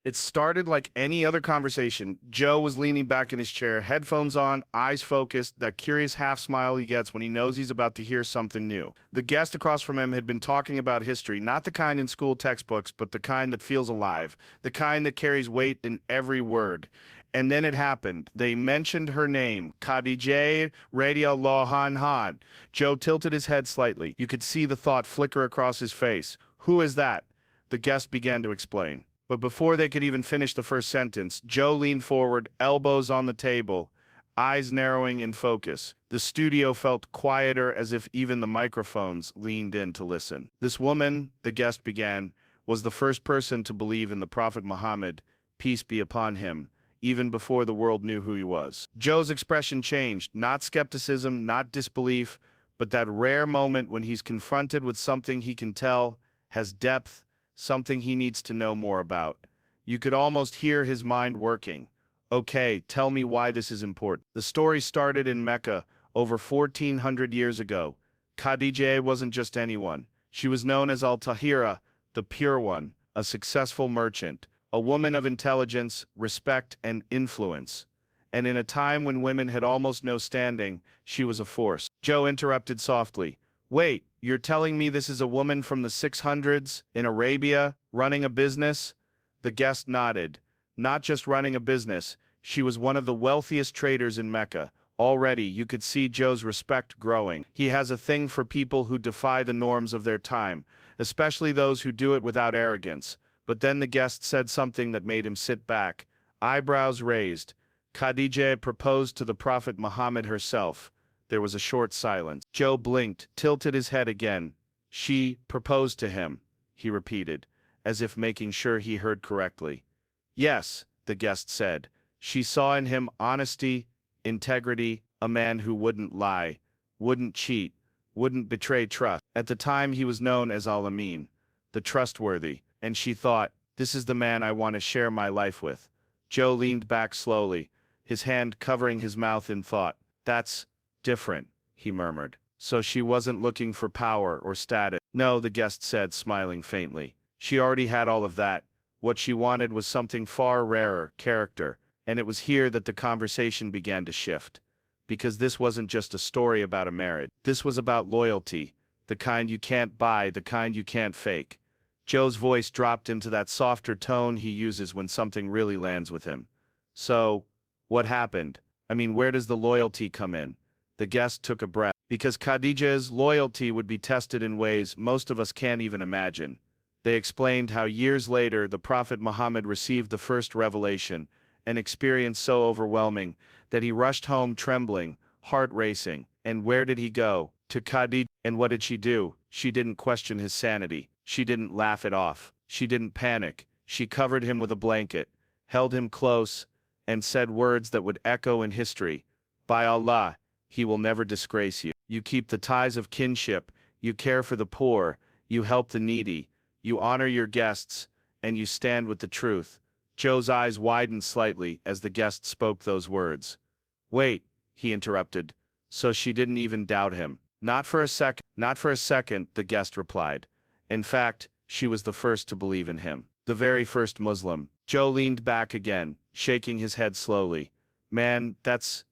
It started like any other conversation. Joe was leaning back in his chair, headphones on, eyes focused, that curious half smile he gets when he knows he's about to hear something new. The guest across from him had been talking about history, not the kind in school textbooks, but the kind that feels alive, the kind that carries weight in every word. And then it happened. They mentioned her name, Khadijah radiallahu anha. Joe tilted his head slightly. You could see the thought flicker across his face. Who is that? The guest began to explain. But before they could even finish the first sentence, Joe leaned forward, elbows on the table, eyes narrowing in focus. The studio felt quieter, as if even the microphones leaned in to listen. This woman, the guest began, was the first person to believe in the Prophet Muhammad, peace be upon him, even before the world knew who he was. Joe's expression changed, not skepticism, not disbelief, but that rare moment when he's confronted with something he can tell has depth, something he needs to know more about. You could almost hear his mind working. Okay, tell me why this is important. The story started in Mecca over 1400 years ago. Khadijah wasn't just anyone. She was known as Al-Tahira, the Pure One, a successful merchant, a woman of intelligence, respect, and influence. And in a time when women had almost no standing, she was a force. Joe interrupted softly. Wait, you're telling me this is a woman from the 600s in Arabia running a business? The guest nodded. Not just running a business, she was one of the wealthiest traders in Mecca. Already, you could see Joe's respect growing. He has a thing for people who defy the norms of their time, especially those who do it without arrogance. But then the guest said something that made him sit back, eyebrows raised. Khadijah proposed to the Prophet Muhammad herself. There was a short silence. Joe blinked, tilted his head again. She proposed to him, he repeated, as if making sure he heard correctly. Yes, the guest said. She saw in him honesty, integrity, a man who wouldn't lie, wouldn't cheat, wouldn't betray trust. At the time he was known as Al-Amin, the trustworthy, and she thought, this is the man I want to share my life with. Joe leaned back slowly, his hand covering his mouth in thought. That's different, he murmured. So she wasn't looking for power or status. No, the guest said, smiling faintly. She already had all of that. What she wanted was something far rarer, character, and it was here that the conversation began to shift. Because this wasn't just a story about a marriage. This was about loyalty, the kind you can't buy, the kind you can't fake. Joe's voice dropped into that softer tone he uses when something really lands with him. So, what happened? I mean, where does the loyalty come in? The guest took a breath, because Khadijah's loyalty would be tested in ways most of us can't even imagine. They explained how years later the Prophet Muhammad received the first revelation, an experience so overwhelming that he rushed home trembling, heart racing. And where did he go? To Khadijah. And what did she do? She didn't question his sanity. She didn't laugh it off. She didn't panic. She covered him with a blanket, held him close, and said words that would echo in history. By Allah, he will never disgrace you. You keep the ties of kinship, you care for the poor, you help the needy, you honor your guests, and you stand with the truth. Joe's eyes widened slightly as the guest spoke those words. Wait, he interrupted. So she didn't even doubt him. Not for a second. Not for a second, the guest replied. In fact, she was the first to believe in him. The very first Muslim. Joe leaned back again, shaking his head slowly. Man, that's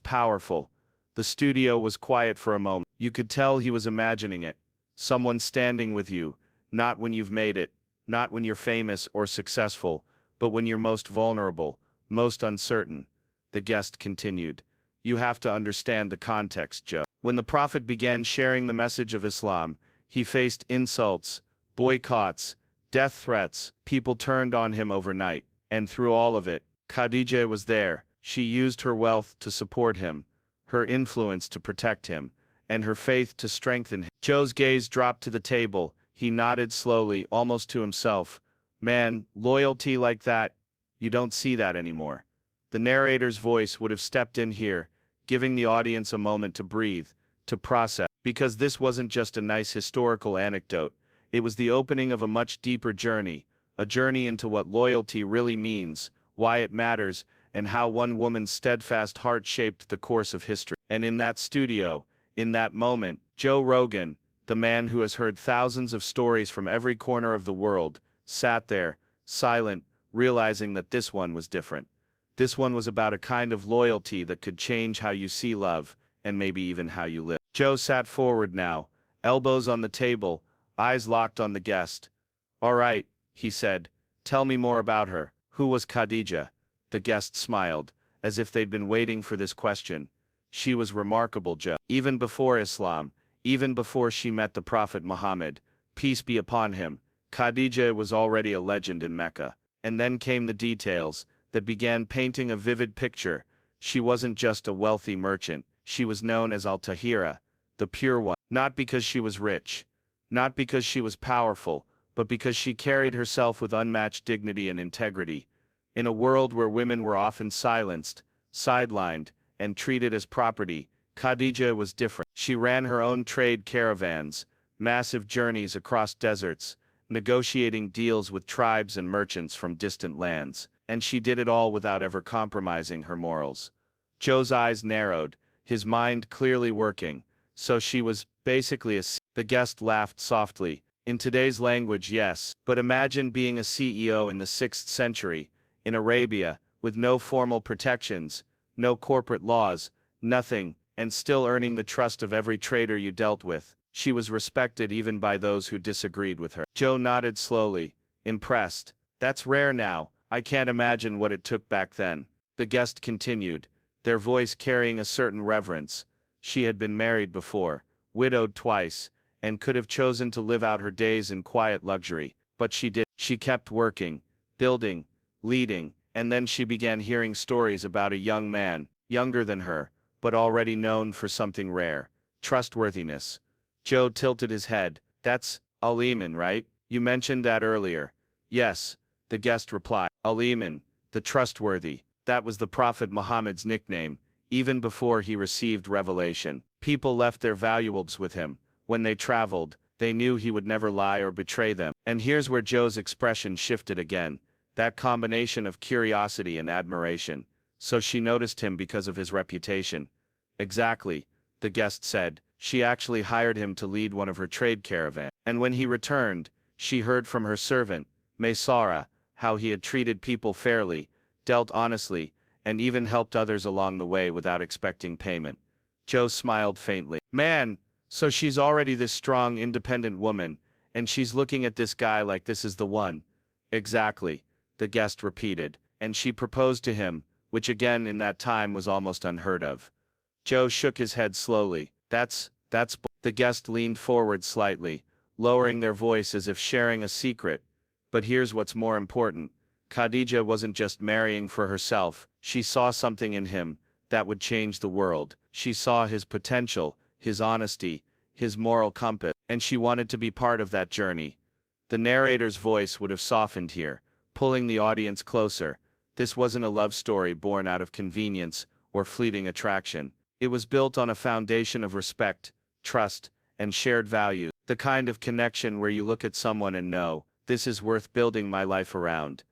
powerful. The studio was quiet for a moment. You could tell he was imagining it. Someone standing with you, not when you've made it, not when you're famous or successful, but when you're most vulnerable, most uncertain. The guest continued. You have to understand the context, Joe. When the Prophet began sharing the message of Islam, he faced insults, boycotts, death threats. People turned on him overnight. And through all of it, Khadijah was there. She used her wealth to support him, her influence to protect him, and her faith to strengthen him. Joe's gaze dropped to the table. He nodded slowly, almost to himself. Man, loyalty like that, you don't see that anymore. The narrator's voice would have stepped in here, giving the audience a moment to breathe, to process. Because this wasn't just a nice historical anecdote, it was the opening of a much deeper journey, a journey into what loyalty really means, why it matters, and how one woman's steadfast heart shaped the course of history. And in that studio, in that moment, Joe Rogan, the man who has heard thousands of stories from every corner of the world, sat there, silent, realizing that this one was different. This one was about a kind of loyalty that could change how you see love, and maybe even how you live. Joe sat forward now, elbows on the table, eyes locked on the guest. "All right," he said, "tell me more about her. Who was Khadijah?" The guest smiled, as if they'd been waiting for this question. "She was remarkable, Joe. Even before Islam, even before she met the Prophet Muhammad, peace be upon him, Khadijah was already a legend in Mecca." And then came the details that began painting a vivid picture. She wasn't just a wealthy merchant, she was known as Al-Tahira, the pure one, not because she was rich, not because she was powerful, but because she carried herself with unmatched dignity and integrity. In a world where women were often silenced, sidelined, and treated as property, Khadijah was different. She ran her own trade caravans, massive journeys across deserts, negotiating deals with tribes and merchants from distant lands, and she did it all without ever compromising her morals. Joe's eyes narrowed, his mind clearly working. So she was basically The guest laughed softly. "In today's language, yes, but imagine being a CEO in the 6th century, in Arabia, with no formal protections, no corporate laws, nothing, and still earning the trust of every trader you dealt with." She was respected even by those who disagreed with her. Joe nodded slowly, impressed. "That's rare now. I can't imagine what it took back then." The guest continued, their voice carrying a certain reverence. "She had been married before, widowed twice, and could have chosen to live out her days in quiet luxury, but she did. She kept working, building, leading, and then she began hearing stories about a young man, younger than her, but already known for something rare: trustworthiness." Joe tilted his head. "That's Al-Iman, right? You mentioned that earlier." "Yes," the guest replied. "Al-Iman, the trustworthy. That was the Prophet Muhammad's nickname, even before he received revelation. People left their valuables with him. When they traveled, they knew he would never lie or betray them." And here's where Joe's expression shifted again, that combination of curiosity and admiration. "So she noticed him because of his reputation." "Exactly," the guest said. "She actually hired him to lead one of her trade caravans. And when he returned, she heard from her servant, Maysara, how he had treated people fairly, dealt honestly, and even helped others along the way without expecting payment." Joe smiled faintly. "Man, so she's already this strong, independent woman, and she's looking at this guy like this is the one." "Exactly," the guest repeated. "And she proposed to him, which again in that time was almost unheard of." Joe shook his head slowly. That's The guest leaned forward slightly, lowering their voice as if sharing a secret. "But here's what's more important. Khadijah wasn't just marrying for herself, she saw something in him that would change the world. She saw his potential, his honesty, his moral compass, and she wanted to be part of that journey." The narrator's voice would have softened here, pulling the audience closer. This wasn't a love story born out of convenience or fleeting attraction. It was built on a foundation of respect, trust, and shared values. The kind of connection where you look at someone and know, this is worth building my life around.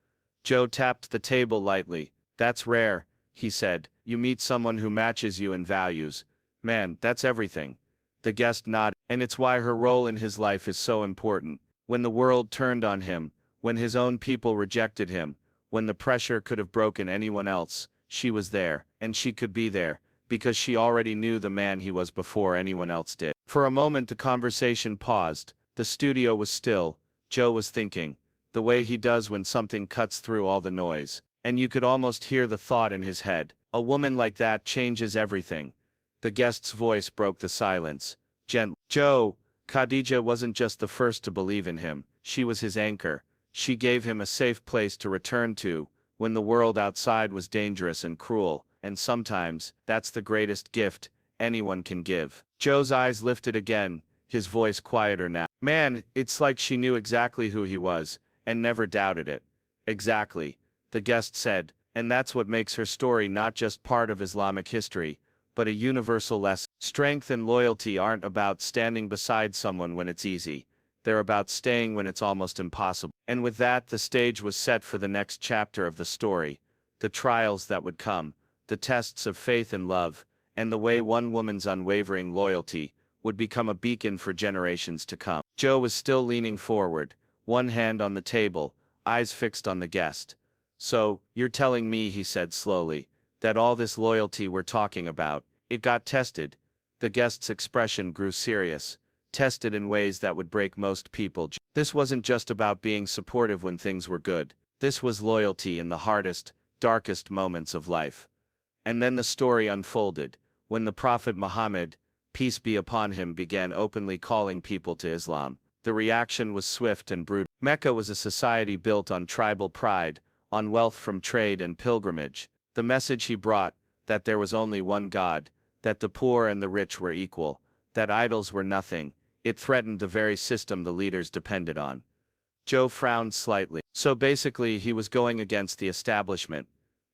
Joe tapped the table lightly. "That's rare," he said. "You meet someone who matches you in values. Man, that's everything." The guest nodded. "And it's why her role in his life is so important. When the world turned on him, when his own people rejected him, when the pressure could have broken anyone else, she was there, and she could be there, because she already knew the man he was before anyone else did." For a moment the conversation paused. The studio was still. Joe was thinking, the way he does when something cuts through all the noise. And you could almost hear the thought in his head. A woman like that changes everything. The guest's voice broke the silence. Gently. "Joe, Khadijah wasn't just the first to believe in him, she was his anchor. She gave him a safe place to return to, when the world outside was dangerous and cruel, and sometimes, that's the greatest gift anyone can give." Joe's eyes lifted again, his voice quieter now. "Man, it's like she knew exactly who he was, and never doubted it." "Exactly," the guest said, "and that's what makes her story not just part of Islamic history, but a universal lesson. Strength and loyalty aren't about standing beside someone when it's easy. They're about staying when it's almost impossible." And with that the stage was set for the next chapter of the story. The trials that would come, the tests of faith and love, and the way one woman's unwavering loyalty would become a beacon for generations to come. Joe was still leaning forward, one hand on the table, eyes fixed on the guest. So, you're telling me, he said slowly, that all this loyalty we're talking about, it got tested? The guest's expression grew serious, tested in ways that would break most people. This wasn't just about being supportive when things were good. This was loyalty in the hardest, darkest moments of life. And then the story unfolded, when the Prophet Muhammad, peace be upon him, began openly calling people to Islam. The reaction was swift and brutal. Mecca was a society built on tribal pride, on wealth from trade and pilgrimage. The message he brought, that there was only one God, that the poor and the rich were equal, that idols were nothing, it threatened the very system the leaders depended on. Joe frowned slightly. So basically he was going against the establishment.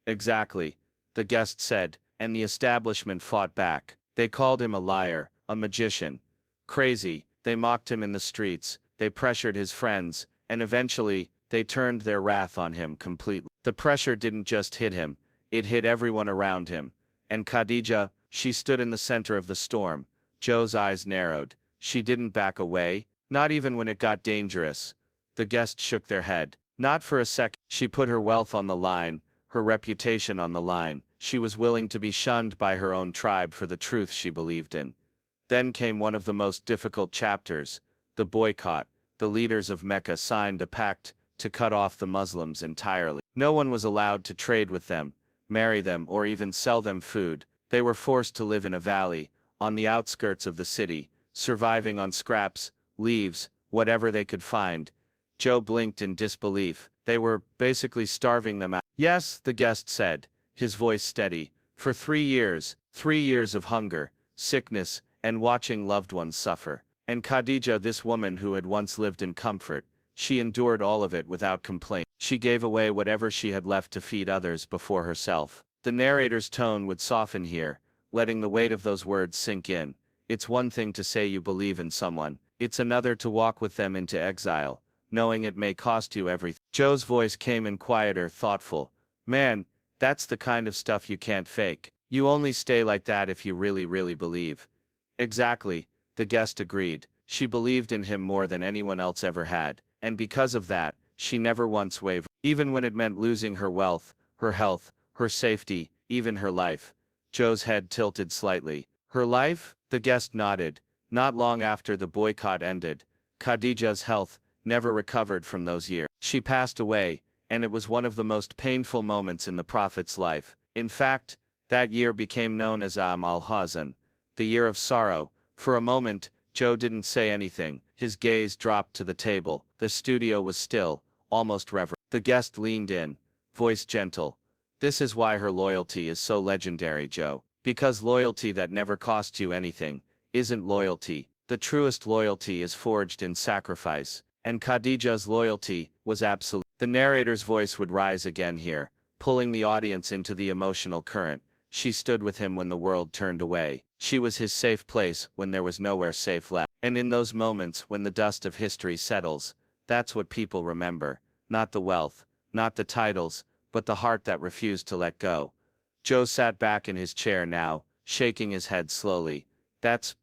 Exactly, the guest said, and the establishment fought back. They called him a liar, a magician, crazy. They mocked him in the streets, they pressured his friends, and eventually, they turned their wrath on him completely. The pressure didn't just hit him, it hit everyone around him. And Khadijah, she stood in the center of the storm. Joe's eyes narrowed. She didn't back away, not even when it got dangerous. The guests shook their head. Not for a sec. She put her wealth on the line, her reputation on the line. She was willing to be shunned by her own tribe for the truth she believed in. Then came one of the most difficult chapters, the boycott. The leaders of Mecca signed a pact to cut off the Muslims entirely. No one was allowed to trade with them, marry them, or even sell them food. They were forced to live in a valley, on the outskirts of the city, surviving on scraps, leaves, whatever they could find. Joe blinked in disbelief. They were basically starving them out. Yes, the guest said, his voice steady. For 3 years, 3 years of hunger, sickness, and watching loved ones suffer. And Khadijah, this woman who had once lived in comfort, she endured all of it without complaint. She gave away whatever she had left to feed others before herself. The narrator's tone would soften here, letting the weight of those words sink in. It's one thing to say you believe in someone, it's another to walk with them into exile, knowing it may cost you everything. Joe's voice came in quieter, thoughtful. Man, that's the kind of stuff you can't fake. You only stay like that if you really, really believe. Exactly, the guest agreed. She believed in him more than anyone else ever had, and because of that, she never once wavered. Even when it meant losing her wealth, her health, her safety, even her life. Joe's head tilted slightly. Her life? The guest nodded. Not long after the boycott ended, Khadijah's health never recovered from those years. She passed away, and it was one of the most painful moments in the Prophet's life. In fact, that year became known as al-Hazan, the year of sorrow. For a moment, Joe didn't say anything. His gaze dropped to the table. The studio was still, almost reverent. The guest leaned in, voice gentle. This is why her loyalty is so legendary, Joe. Because loyalty that never costs you anything isn't loyalty. The truest loyalty is forged in sacrifice. And Khadijah's loyalty was absolute. The narrator's voice would rise again here, pulling the audience into the emotional current. She stood with him when the world turned away. She was his safe place when there was nowhere safe left. And in those moments when the dust of history settles, that's what people remember. Not the wealth, not the titles, but the heart that refused to let go. Joe sat back in his chair now, shaking his head slowly. That's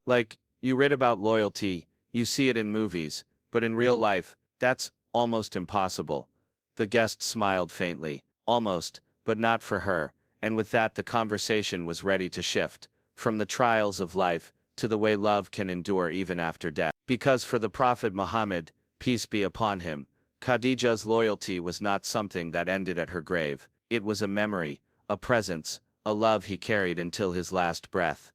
like, you read about loyalty, you see it in movies, but in real life, that's almost impossible. The guest smiled faintly. Almost, but not for her. And with that the conversation was ready to shift, from the trials of life, to the way love can endure even after death. Because for the Prophet Muhammad, peace be upon him, Khadijah's loyalty was not something that ended at her grave. It was a memory, a presence, a love he carried until his last breath.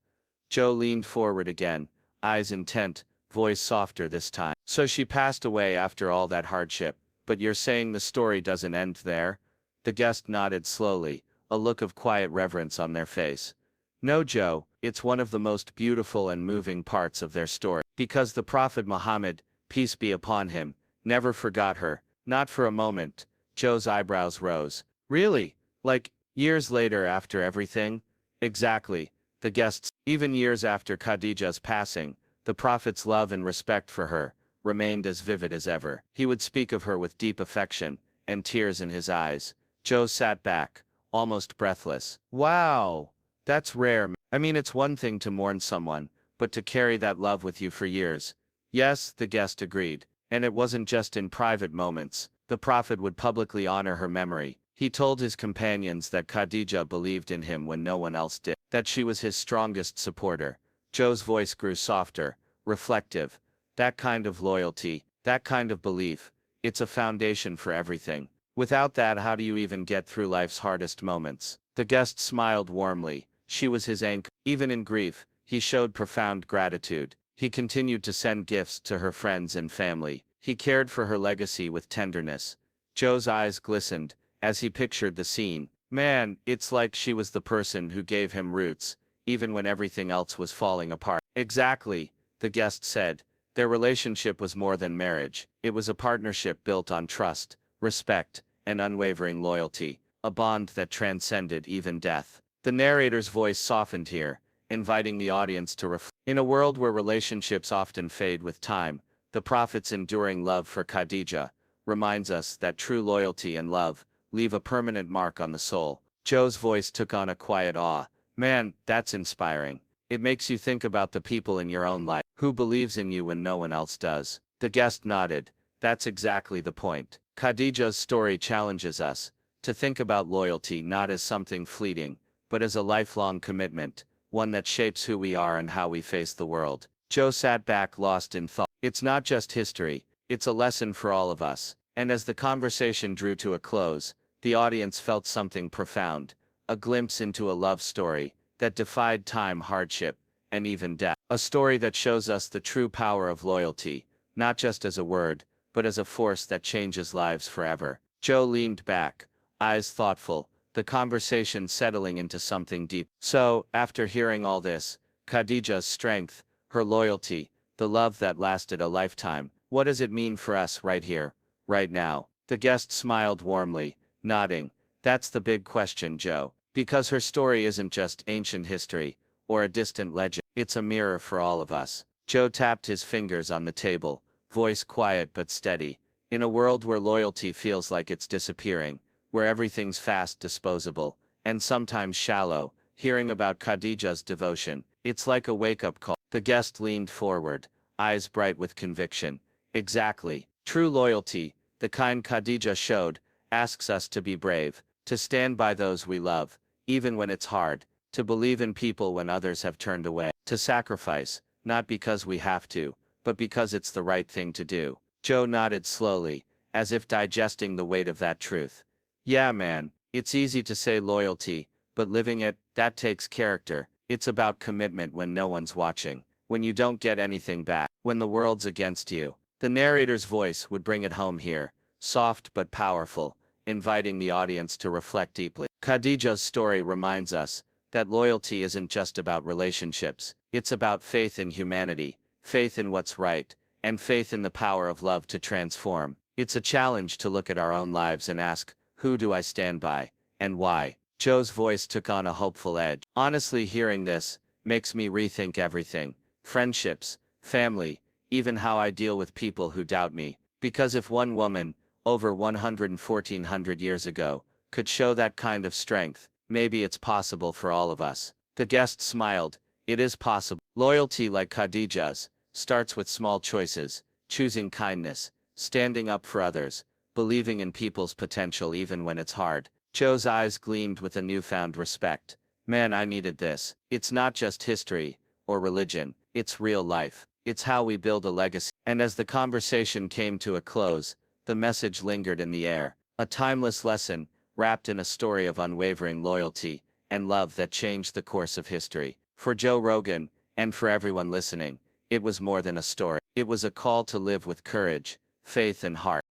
Joe leaned forward again, eyes intent, voice softer this time. So she passed away after all that hardship, but you're saying the story doesn't end there? The guest nodded slowly, a look of quiet reverence on their face. No, Joe, it's one of the most beautiful and moving parts of their story. Because the Prophet Muhammad, peace be upon him, never forgot her, not for a moment. Joe's eyebrows rose. Really? Like, years later after everything? Exactly. The guests, even years after Khadijah's passing, the Prophet's love and respect for her remained as vivid as ever. He would speak of her with deep affection, and tears in his eyes. Joe sat back, almost breathless. Wow, that's rare. I mean, it's one thing to mourn someone, but to carry that love with you for years. Yes, the guest agreed. And it wasn't just in private moments. the Prophet would publicly honor her memory. He told his companions that Khadijah believed in him when no one else did, that she was his strongest supporter. Joe's voice grew softer, reflective. That kind of loyalty, that kind of belief, it's a foundation for everything. Without that, how do you even get through life's hardest moments? The guest smiled warmly. She was his anchor. Even in grief, he showed profound gratitude. He continued to send gifts to her friends and family. He cared for her legacy with tenderness. Joe's eyes glistened as he pictured the scene. Man, it's like she was the person who gave him roots, even when everything else was falling apart. Exactly, the guest said. Their relationship was more than marriage. It was a partnership built on trust, respect, and unwavering loyalty, a bond that transcended even death. The narrator's voice softened here, inviting the audience to reflect. In a world where relationships often fade with time, the Prophet's enduring love for Khadijah reminds us that true loyalty and love leave a permanent mark on the soul. Joe's voice took on a quiet awe. Man, that's inspiring. It makes you think about the people in your own life. Who believes in you when no one else does? The guest nodded. That's exactly the point. Khadijah's story challenges us to think about loyalty not as something fleeting, but as a lifelong commitment, one that shapes who we are and how we face the world. Joe sat back lost in thought. It's not just history, it's a lesson for all of us. And as the conversation drew to a close, the audience felt something profound, a glimpse into a love story that defied time, hardship, and even death. A story that shows us the true power of loyalty, not just as a word, but as a force that changes lives forever. Joe leaned back, eyes thoughtful, the conversation settling into something deep. So, after hearing all this, Khadijah's strength, her loyalty, the love that lasted a lifetime, what does it mean for us right here, right now? The guest smiled warmly, nodding. That's the big question, Joe. Because her story isn't just ancient history, or a distant legend, it's a mirror for all of us. Joe tapped his fingers on the table, voice quiet but steady. In a world where loyalty feels like it's disappearing, where everything's fast, disposable, and sometimes shallow, hearing about Khadijah's devotion, it's like a wake-up call. The guest leaned forward, eyes bright with conviction. Exactly. True loyalty, the kind Khadijah showed, asks us to be brave, to stand by those we love, even when it's hard, to believe in people when others have turned away, to sacrifice, not because we have to, but because it's the right thing to do. Joe nodded slowly, as if digesting the weight of that truth. Yeah, man, it's easy to say loyalty, but living it, that takes character. It's about commitment when no one's watching, when you don't get anything back, when the world's against you. The narrator's voice would bring it home here, soft but powerful, inviting the audience to reflect deeply. Khadijah's story reminds us that loyalty isn't just about relationships, it's about faith in humanity, faith in what's right, and faith in the power of love to transform. It's a challenge to look at our own lives and ask, who do I stand by, and why? Joe's voice took on a hopeful edge. Honestly, hearing this makes me rethink everything. Friendships, family, even how I deal with people who doubt me. Because if one woman, over 11400 years ago, could show that kind of strength, maybe it's possible for all of us. The guest smiled. It is possible. Loyalty, like Khadijah's, starts with small choices, choosing kindness, standing up for others, believing in people's potential even when it's hard. Joe's eyes gleamed with a newfound respect. Man, I needed this. It's not just history or religion, it's real life. It's how we build a legacy. And as the conversation came to a close, the message lingered in the air. A timeless lesson, wrapped in a story of unwavering loyalty and love that changed the course of history. For Joe Rogan, and for everyone listening, it was more than a story. It was a call to live with courage, faith and heart.